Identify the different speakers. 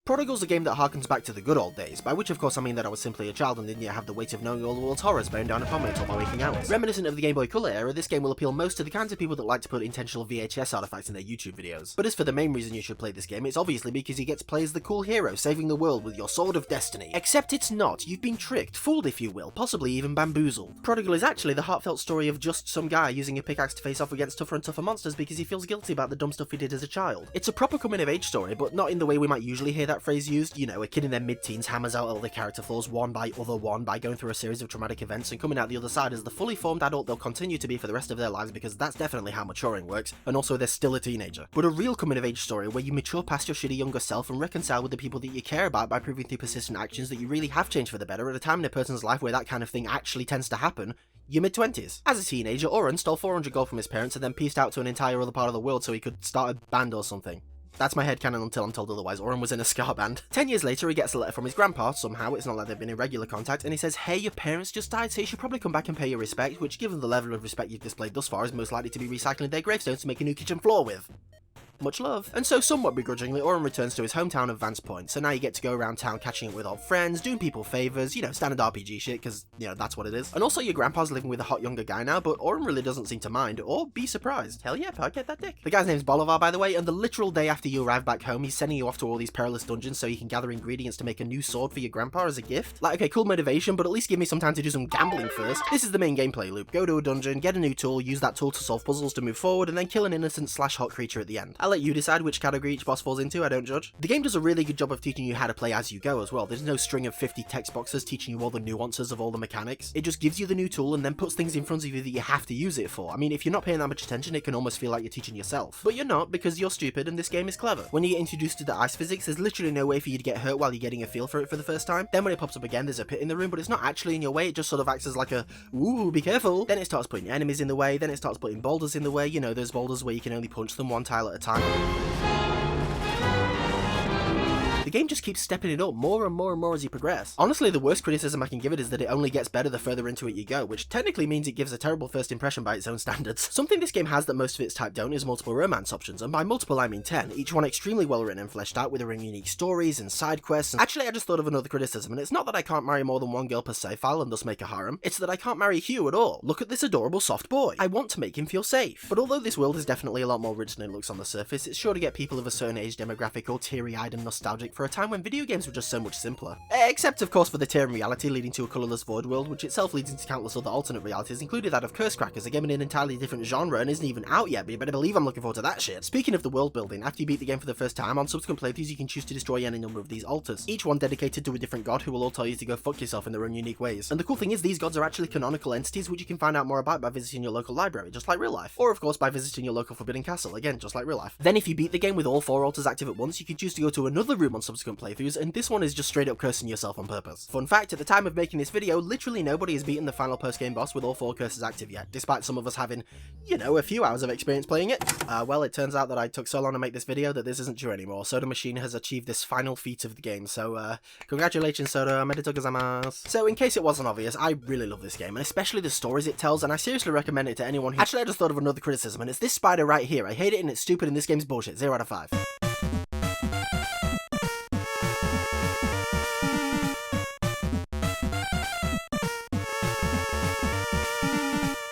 Speaker 1: Prodigal's a game that harkens back to the good old days, by which of course I mean that I was simply a child and didn't yet have the weight of knowing all the world's horrors bearing down upon me until my waking hours. Reminiscent of the Game Boy Color era, this game will appeal most to the kinds of people that like to put intentional VHS artifacts in their YouTube videos. But as for the main reason you should play this game, it's obviously because you get to play as the cool hero saving the world with your sword of destiny. Except it's not, you've been tricked, fooled if you will, possibly even bamboozled. Prodigal is actually the heartfelt story of just some guy using a pickaxe to face off against tougher and tougher monsters because he feels guilty about the dumb stuff he did as a child. It's a proper coming of age story, but not in the way we might usually hear that phrase used. You know, a kid in their mid-teens hammers out all the character flaws one by going through a series of traumatic events and coming out the other side as the fully formed adult they'll continue to be for the rest of their lives, because that's definitely how maturing works, and also they're still a teenager. But a real coming of age story where you mature past your shitty younger self and reconcile with the people that you care about by proving through persistent actions that you really have changed for the better at a time in a person's life where that kind of thing actually tends to happen. Your mid-20s. As a teenager, Oren stole 400 gold from his parents and then pieced out to an entire other part of the world so he could start a band or something. That's my headcanon until I'm told otherwise. Oren was in a ska band. 10 years later, he gets a letter from his grandpa, somehow, it's not like they've been in regular contact, and he says, hey, your parents just died, so you should probably come back and pay your respect, which, given the level of respect you've displayed thus far, is most likely to be recycling their gravestones to make a new kitchen floor with. Much love. And so, somewhat begrudgingly, Oren returns to his hometown of Vance Point, so now you get to go around town catching up with old friends, doing people favours, you know, standard RPG shit, because, you know, that's what it is. And also, your grandpa's living with a hot younger guy now, but Oren really doesn't seem to mind, or be surprised. Hell yeah, I'd get that dick. The guy's name's Bolivar, by the way, and the literal day after you arrive back home, he's sending you off to all these perilous dungeons so you can gather ingredients to make a new sword for your grandpa as a gift. Like, okay, cool motivation, but at least give me some time to do some gambling first. This is the main gameplay loop. Go to a dungeon, get a new tool, use that tool to solve puzzles to move forward, and then kill an innocent / hot creature at the end. I'll let you decide which category each boss falls into, I don't judge. The game does a really good job of teaching you how to play as you go as well. There's no string of 50 text boxes teaching you all the nuances of all the mechanics. It just gives you the new tool and then puts things in front of you that you have to use it for. I mean, if you're not paying that much attention, it can almost feel like you're teaching yourself. But you're not, because you're stupid and this game is clever. When you get introduced to the ice physics, there's literally no way for you to get hurt while you're getting a feel for it for the first time. Then when it pops up again, there's a pit in the room, but it's not actually in your way, it just sort of acts as like a, ooh, be careful. Then it starts putting enemies in the way, then it starts putting boulders in the way, you know, those boulders where you can only punch them one tile at a time. The game just keeps stepping it up more and more and more as you progress. Honestly, the worst criticism I can give it is that it only gets better the further into it you go, which technically means it gives a terrible first impression by its own standards. Something this game has that most of its type don't is multiple romance options, and by multiple I mean 10, each one extremely well written and fleshed out with their own unique stories and side quests. And actually, I just thought of another criticism, and it's not that I can't marry more than one girl per save file and thus make a harem, it's that I can't marry Hugh at all. Look at this adorable soft boy. I want to make him feel safe. But although this world is definitely a lot more rich than it looks on the surface, it's sure to get people of a certain age demographic all teary-eyed and nostalgic for a time when video games were just so much simpler. Except of course for the tearing reality leading to a colourless void world, which itself leads into countless other alternate realities, including that of Curse Crackers, a game in an entirely different genre and isn't even out yet, but you better believe I'm looking forward to that shit. Speaking of the world building, after you beat the game for the first time, on subsequent playthroughs you can choose to destroy any number of these altars, each one dedicated to a different god who will all tell you to go fuck yourself in their own unique ways. And the cool thing is these gods are actually canonical entities which you can find out more about by visiting your local library, just like real life. Or of course by visiting your local Forbidden Castle, again just like real life. Then if you beat the game with all 4 altars active at once, you can choose to go to another room on subsequent playthroughs, and this one is just straight up cursing yourself on purpose. Fun fact, at the time of making this video, literally nobody has beaten the final post-game boss with all 4 curses active yet, despite some of us having, you know, a few hours of experience playing it. Well, it turns out that I took so long to make this video that this isn't true anymore. Soda Machine has achieved this final feat of the game, so congratulations Soda, omedetou gozaimasu. So in case it wasn't obvious, I really love this game, and especially the stories it tells, and I seriously recommend it to anyone who... Actually, I just thought of another criticism, and it's this spider right here. I hate it and it's stupid and this game's bullshit. 0 out of 5.